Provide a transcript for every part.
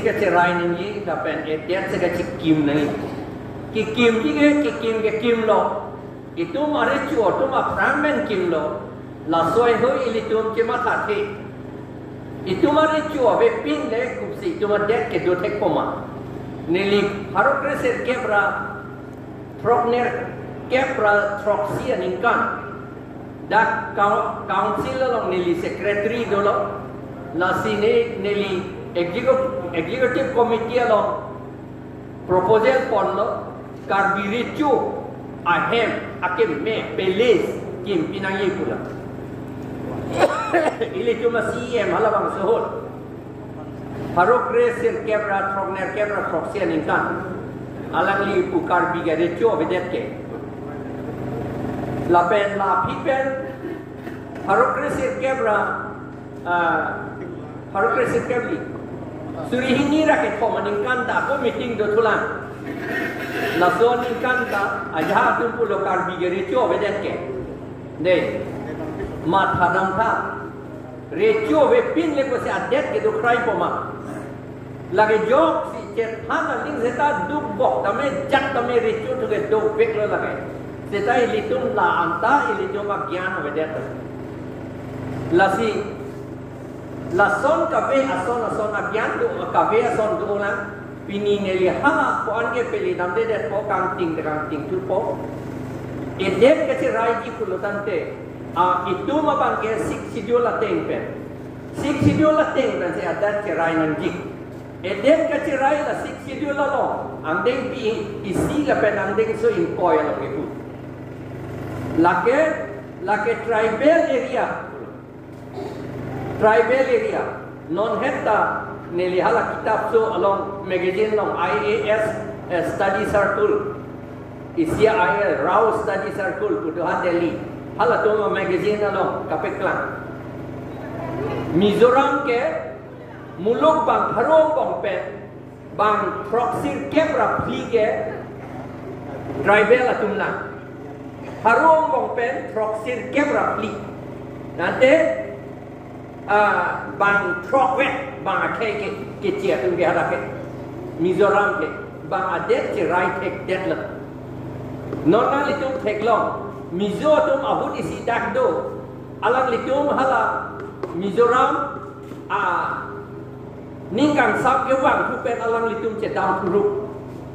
sih kecerai ni, dapat dia sekecil kim ni, kim lo, itu mari cuci tu mah fragment kim lo, lasoi hui ili tu cuma thati, itu mari cuci bepin le kupsi, itu mah dek ke dua tek poma, nili harus kreser kebra, trokner kebra troksi aningkan. Dak council long nili secretary dolo la sini nili executive committee long proposal ponlo karbirichu ahem akem me pelis kim pinangi pula ili cuma CM halabang sohol harok resir kebra trogner kebra troksian inkan alang li pu karbirichu bedet ke lapen la pipen haruk resir kebra haruk resir kebli suri hini raket ko maningkan ta ko meeting do tulan la so ningkan ta aja tu pulo kar bigere cho bedet ke de ma thadam tha recho ve pin le ko se adet ke do krai poma lage jok si chet hana ling zeta duk bok tame jak tame recho to ge do vek lo lage Setai ilitum la anta ilitum agyan vedet. Lasi lason kafe ason agyan do kafe ason do lang pini neli ha ko ange peli namde det ko kang ting tu po. Edet kece rai ki pulutante itu mabangke sik sidiola tengpen. Sik sidiola tengpen se adat ke rai nangi. Edet kece rai la sik sidiola lo andeng pi isi la pen andeng so impoi lo ke Lake tribal area non hetta neli hala kitab so along magazine long IAS study circle isia IAS Rao study circle Puduhan Delhi hala to magazine along kapeklang Mizoram ke muluk bang harong bang pen bang proxy kebra pli ke tribal atumna harong bong pen proxy kebra pli nanti bang trok wet bang Khei ke cia tu ke ada ke Mizoram ke bang adet ke right tek det la normal itu tek long Mizo tum ahut isi dak do alang litum hala Mizoram ningkang sap ke wang tu pen alang litum ce dam puruk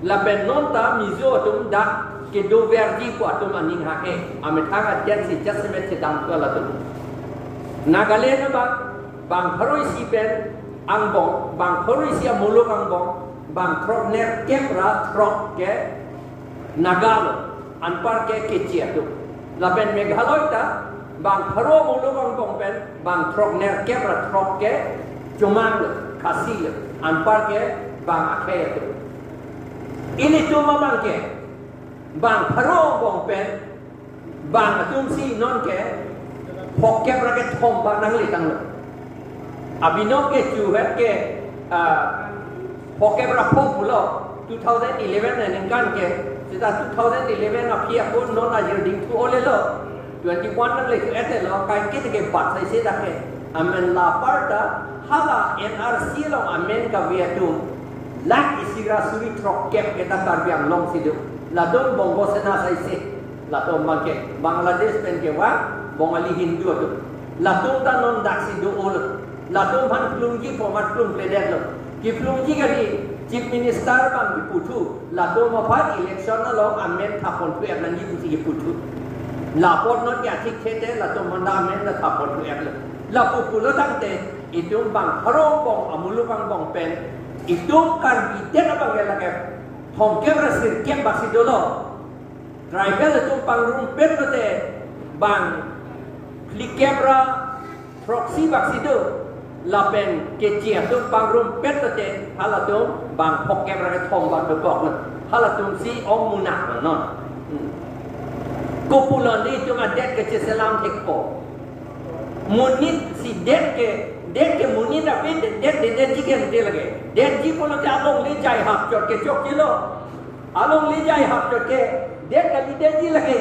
la pen nonta Mizo tum dak ke do verdi ko atum aning hake ametanga jet si jasme che dam ko la tu Nagaland bang haroi si pen angbong bang haroi si muluk angbong bang trokner kebra trok ke Nagalo anpar ke kecia tu la pen Meghalaya ta bang haro muluk angbong pen bang trokner kebra trok ke Chumang Kasil anpar ke bang Khei tu ini cuma bangke bang haro bong pen bang atum si non ke hok kebra ke thom bang nang li tang abino ke chuhet ke hok kebra phom mulo 2011 na ningkan ke sita 2011 na phia ko non a yerding tu ole lo 21 nang le ete lo kai ke ke bat sai se da ke amen la parta hala NRC lo amen ka viatum lak isira suri trok kep ke ta tarbiang long sidu la don bongo sena sai se la to mangke Bangladesh pen ke wa bongali Hindu tu la to ta non dak sidu ol la to man plungji format plung pledet lo ki plungji ka di chief minister bang ki putu la to ma phat election na long amen tha pon tu nan ji ki putu la pot non ya thik thete la to manda amen la tha pon tu la pu lo tang te itum bang harong bong amulu bang bong pen itum kan biten abang la ke hom kebra sir kem baksi dolo tribal itu pangrum petote bang klik kebra proxy baksi do lapen kecil tu pangrum petote halatum bang hok kebra ke thom bang dokok halatum si om munak non kumpulan ni cuma det ke selam tekpo munit si det ke munit apa det jigen dia lagi det ji pun nak along le jai hap jot ke chok kilo along le jai hap jot ke det kali det ji lagi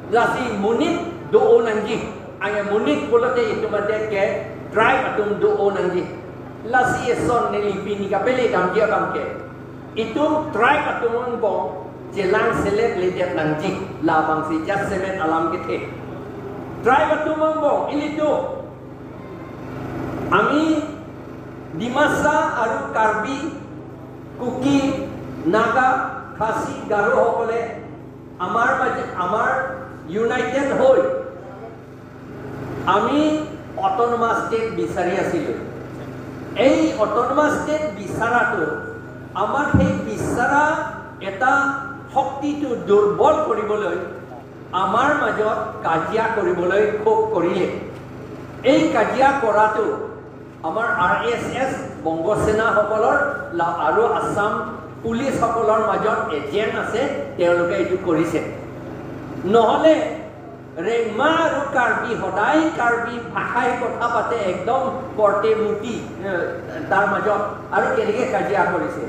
lasi munit do onang ji aya munit pula te itu det ke drive atum do onang ji lasi eson nelipi ni kapele dam dia bangke itum try atung bong jelang selek ledet nanjik la bangsi jas semen alam kita try atung bong ini tu ami di masa aru karbi kuki naga khasi garo hokole আমার ইউনাইটেড হই আমি autonomous state বিচাৰি আছিলো এই autonomous state বিচাৰাটো আমাৰ সেই বিচাৰা এটা শক্তিটো দুৰ্বল কৰিবলৈ আমাৰ মাজত কাজিয়া কৰিবলৈ খুব কৰিলে এই কাজিয়া কৰাটো আমাৰ আৰএছএছ বংগসেনা সকলৰ আৰু আসাম পুলিচ সকলৰ মাজত এজেন্ট আছে তেওঁলোকে এইটো কৰিছে নহলে ৰেমা আৰু কাৰ্বি সদায় কাৰ্বি ভাষাই কথা পাতে একদম পৰ্টে মুটি তাৰ মাজত আৰু কেনেকৈ কাজিয়া কৰিছে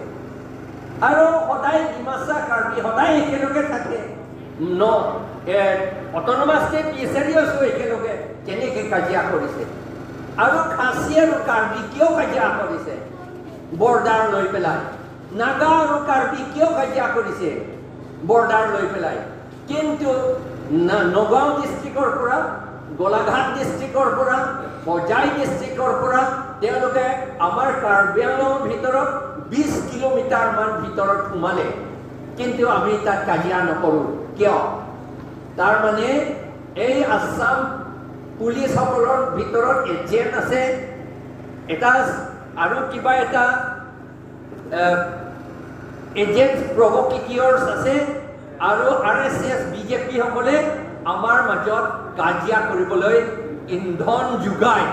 আৰু সদায় ডিমাচা কাৰ্বি সদায় একেলগে থাকে ন অটোনমাস ষ্টেট বিচাৰি আছো একেলগে কেনেকৈ কাজিয়া কৰিছে আৰু খাচী আৰু কাৰ্বি কিয় কাজিয়া কৰিছে বৰ্ডাৰ লৈ পেলাই নাগা আৰু কাৰ্বি কিয় কাজিয়া কৰিছে বৰ্ডাৰ লৈ পেলাই কিন্তু নগাঁও ডিষ্ট্ৰিক্টৰ পৰা গোলাঘাট ডিষ্ট্ৰিক্টৰ পৰা বজাই ডিষ্ট্ৰিক্টৰ পৰা তেওঁলোকে আমাৰ কাৰ্বি আংলঙৰ ভিতৰত 20 কিলোমিটাৰ মান ভিতৰত সোমালে কিন্তু আমি তাত কাজিয়া নকৰোঁ কিয় তাৰ মানে এই আসাম পুলিচ সকলৰ ভিতৰত এজেন্ট আছে এটা আৰু কিবা এটা এজেন্ট প্ৰভোকেটিয়ৰ্ছ আছে আৰু আৰএছএছ বিজেপি সকলে আমাৰ মাজত কাজিয়া কৰিবলৈ ইন্ধন যোগায়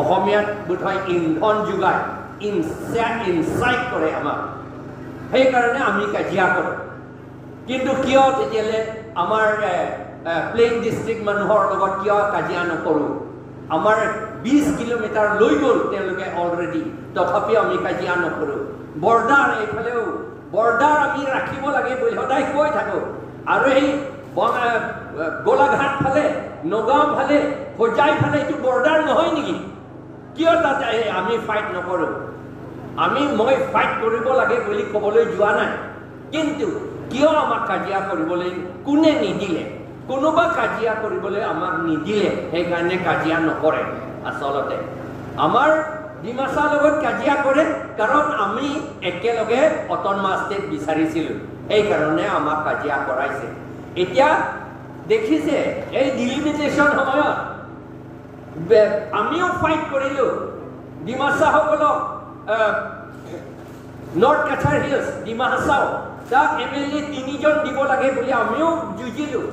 অসমীয়াত বোধহয় ইন্ধন যোগায় ইনচাইট কৰে আমাক সেইকাৰণে আমি কাজিয়া কৰোঁ কিন্তু কিয় তেতিয়ালে আমাৰ প্লেইন ডিষ্ট্ৰিক্ট মানুহৰ লগত কিয় কাজিয়া নকৰোঁ আমাৰ 20 কিলোমিটাৰ লৈ গ'ল তেওঁলোকে অলৰেডি তথাপিও আমি কাজিয়া নকৰোঁ বৰ্ডাৰ এইফালেও বৰ্ডাৰ আমি ৰাখিব লাগে বুলি সদায় কৈ থাকোঁ আৰু এই গোলাঘাট ফালে নগাঁও ফালে হোজাই ফালে এইটো বৰ্ডাৰ নহয় নেকি কিয় তাত আমি ফাইট নকৰোঁ মই ফাইট কৰিব লাগে বুলি ক'বলৈ যোৱা নাই কিন্তু কিয় আমাক কাজিয়া কৰিবলৈ কোনে নিদিলে কোনোবা কাজিয়া কৰিবলৈ আমাক নিদিলে সেইকাৰণে কাজিয়া নকৰে আচলতে আমাৰ ডিমাচাৰ লগত কাজিয়া কৰে কাৰণ আমি একেলগে অটোনমাস ষ্টেট বিচাৰিছিলোঁ সেইকাৰণে আমাক কাজিয়া কৰাইছে এতিয়া দেখিছে এই ডিলিমিটেশ্যন সময়ত আমিও ফাইট কৰিলোঁ ডিমাচাসকলক নৰ্থ কাছাৰ হিলছ ডিমা হাছাও তাক MLA 3জন দিব লাগে বুলি আমিও যুঁজিলোঁ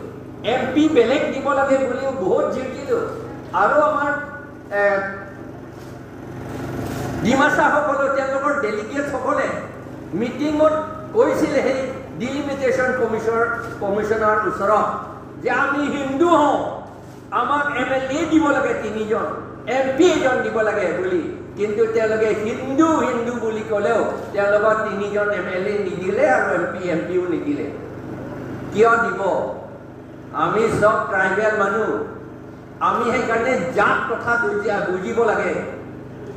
MP বেলেগ দিব লাগে বুলিও বহুত যুঁজিলোঁ আৰু আমাৰ ডিমাচাসকলে তেওঁলোকৰ ডেলিগেটসকলে মিটিঙত কৈছিলে সেই ডিলিমিটেশ্যন কমিশ্যনৰ ওচৰত যে আমি হিন্দু হওঁ আমাক MLA দিব লাগে 3জন MP এজন দিব লাগে বুলি কিন্তু তেওঁলোকে হিন্দু বুলি ক'লেও তেওঁলোকৰ 3জন MLA নিদিলে আৰু MPও নিদিলে কিয় দিব আমি সব ট্ৰাইবেল মানুহ আমি সেইকাৰণে জাত কথা বুজিব লাগে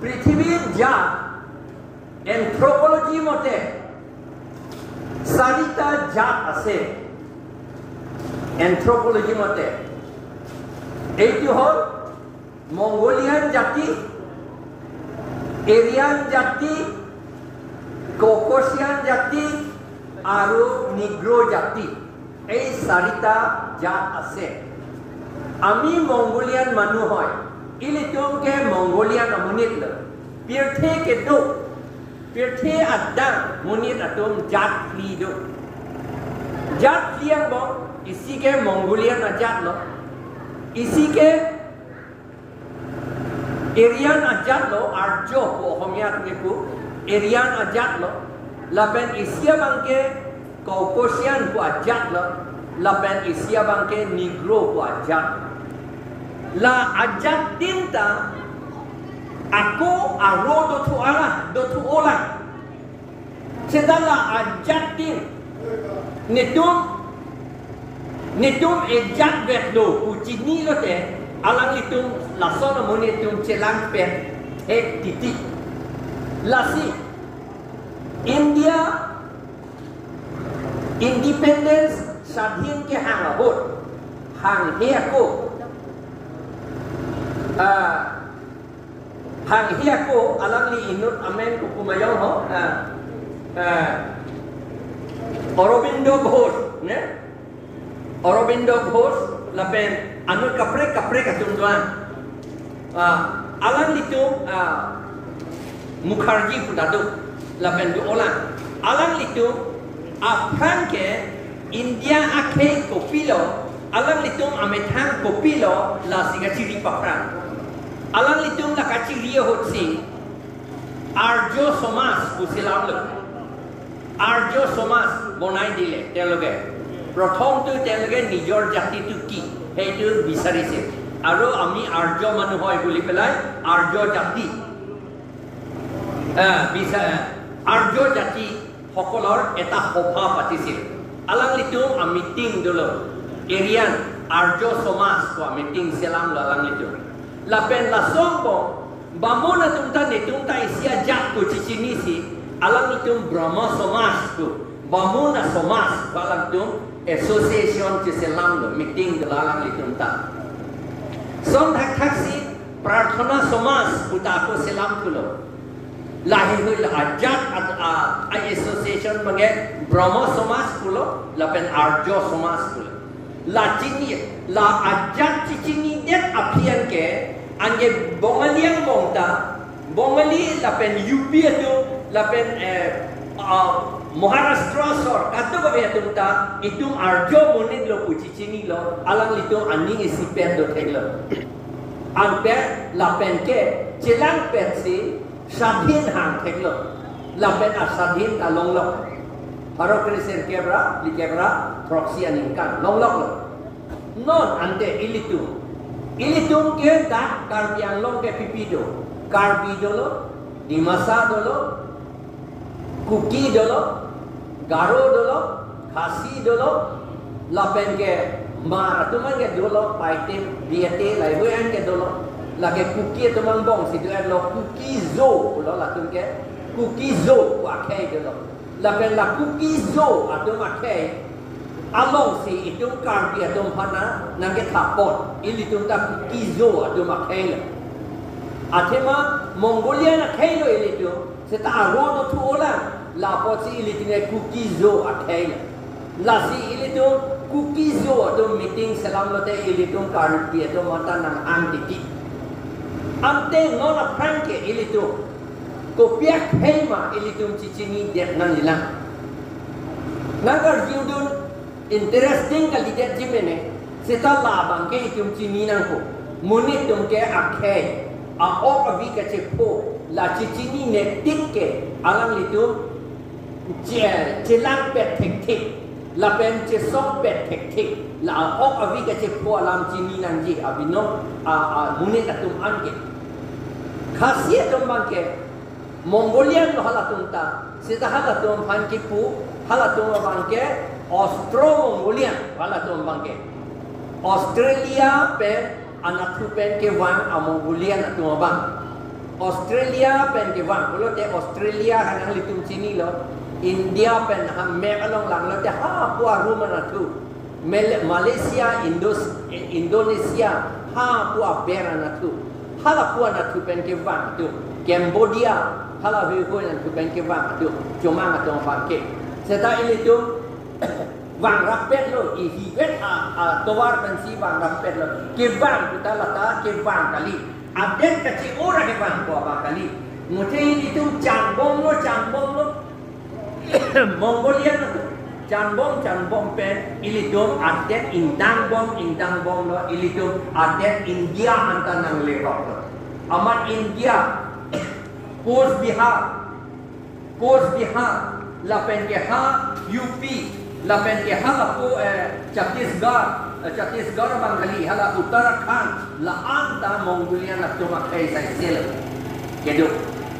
পৃথিৱীৰ জাত এন্থ্ৰোপলজি মতে 4টা জাত আছে এন্থ্ৰোপলজি মতে এইটো হ'ল মংগোলিয়ান জাতি এৰিয়ান জাতি ককচিয়ান জাতি আৰু নিগ্ৰো জাতি এই 4টা জাত আছে আমি মংগোলিয়ান মানুহ হয় ইলিতুমকে মংগোলিয়ান অমনিত পিৰথে কেটো পিৰথে আড্ডা মুনিত আতুম জাত ফ্লিডো জাত ফ্লিয়াং বং इसी के मंगोलियन आजाद लो इसी के एरियन आजाद लो आर्जो को होमियात में को एरियन आजाद लो लापेन एशिया बांके कॉकोशियन को आजाद लो लापेन एशिया बांके निग्रो को आजाद ला आजाद tinta aku aro do tu olah sedala Azad tin Nitum ejat betlo ucini lote alang itum lason amoni itum celang pen Thek titik. Lasi India independence sadhin ke hang abot hang hiako hang hiako alang li inut amen ku kumayong ho Aurobindo Ghosh ne Aurobindo Ghosh lapen anut kapre katunduan alang litu Mukherjee pudadu lapen du olang alang litu aphan ke India akhe kopilo alang litum ametang kopilo la singa ciri papran alang litum la kaciri hotsi arjo somas usilam lo arjo somas bonai dile teloge prothom tu teloge nijor jati tu ki heitu bisarise aro ami arjo manu hoy boli pelai arjo jati bisa arjo jati hokolor eta hopa patisil alang litum a meeting dulu irian arjo somas ko meeting selam alang litum lapen la songko bamona tumta netumta isia jak ko cicinisi alang litum brahma somas ko bamona somas alang litum association ci selam lo meeting dulu alang litum ta som taksi prarthana somas puta ko selam kulo lahir hui la ajak association mange Brahma Somas kulo lapen Arjo Somas kulo la cini la ajak cini det apian ke anje bongaliang bongta bongali lapen UP itu lapen Maharashtra sor kato ba betul ta itu Arjo monit lo puci cini lo alang itu aning isi pen do teglo amper lapen ke celang persi sadhin hang teglo lapen asadhin ka longlok haro krisen kebra li kebra proxy aningkan longlok lo non ante ilitum ke dak karbiang long ke pipido karbido lo dimasa dolo kuki dolo garo dolo khasi dolo lapen ke mar tuman ke dolo paitem biate lai buan ke dolo lagi kuki teman bong si dia lo kuki zo lo la tum ke kuki zo wa Khei dolo lapen la kuki zo atum Khei along si itu karbi atum pana nangke tapot ili tum ta kuki zo atum Khei la atema Mongolia na Khei lo ili tu seta aro do tu ola la pot si ili tine kuki zo Khei la si ili tu kuki zo atum meeting salam lo te ili tum karbi atum mata nang antiti ante nona franke ilitu kopiak hema ilitum cicini det nan lilang nagar jiudun interesting kali det jimene seta labang ke itum cini nang ko munit tum ke Khei a ok avi ke chepo la cicini ne tikke alang litum celang pet tek la pen che song pet tek la ok avi ke chepo alam cini nang ji abino munit atum anke khasiat tumbang ke Mongolian lo halatung ta sita halatung pan kipu halatung bang ke Austro-Mongolian halatung bang ke Australia pen anak tu pen ke wang Mongolian atung bang Australia pen ke wang kalau te Australia hanang litung sini lo India pen ham me along lang lo te ha puar rumah natu Malaysia Indonesia ha puar bera natu hala puan atu pen ke wang tu Cambodia hala hui atu pen ke wang tu cuma ngatong pakai seta ini tu wang rapet lo ihi vet towar pensi wang rapet lo ke wang kita lata ke wang kali adet kecil orang ke wang apa kali mungkin itu cambong lo Mongolia tu cambong pen ilitum adet indang bom lo ilitum adet India antan nang lewat lo amat India Coast Bihar lapen ke ha UP lapen ke ha lapu Chhattisgarh Bengali hala Uttarakhand la anta Mongolia na tuma Khei sai sel kedo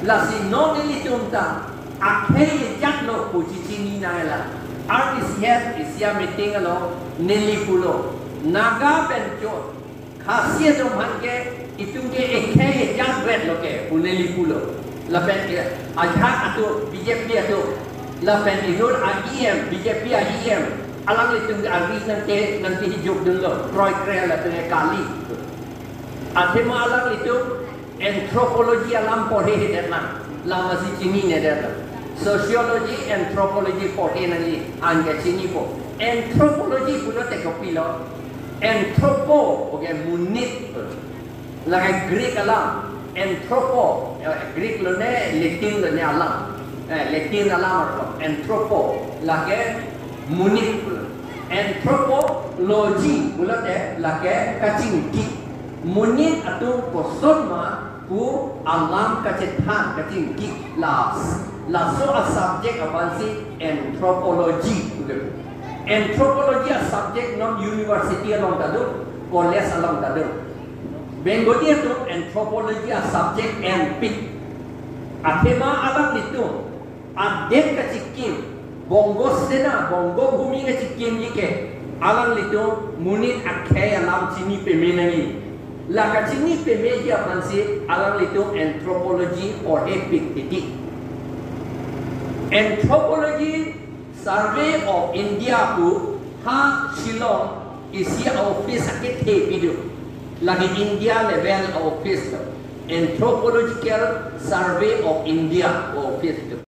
la si non ilitum ta Khei jatlo puji cini na la RTCS isia meeting lo nili pulo naga bencho khasiat jo man ke itu ke hejan red lo ke puneli pulo lapen ke ajak atau BJP atau lapen itu IEM BJP IEM alang itu agri nanti hidup dulu proy kre la tengah kali atema alang itu antropologi alam pore hetna lama si cini ne dah sociology anthropology pore nani anga cini po anthropology puno te kopilo anthropo oke munit lagi Greek alam anthropo Greek lo ne Latin lo ne alam Latin alam anthropo lagi munit anthropology pula te lagi kacing ki munit atau posoma pu alam kacetan kacing ki la so a subject apa sih anthropology anthropology a subject non university along tadu college along tadu Bengali itu anthropology a subject and pick atema alam itu adet kacikin bongo sena bongo bumi kacikin ke alam itu munit Khei alam sini pemenangi la kacini pemeja pansi alam itu anthropology or epic titik anthropology survey of India pu ha Shillong isi office sakit he video lagi India level office anthropological survey of India office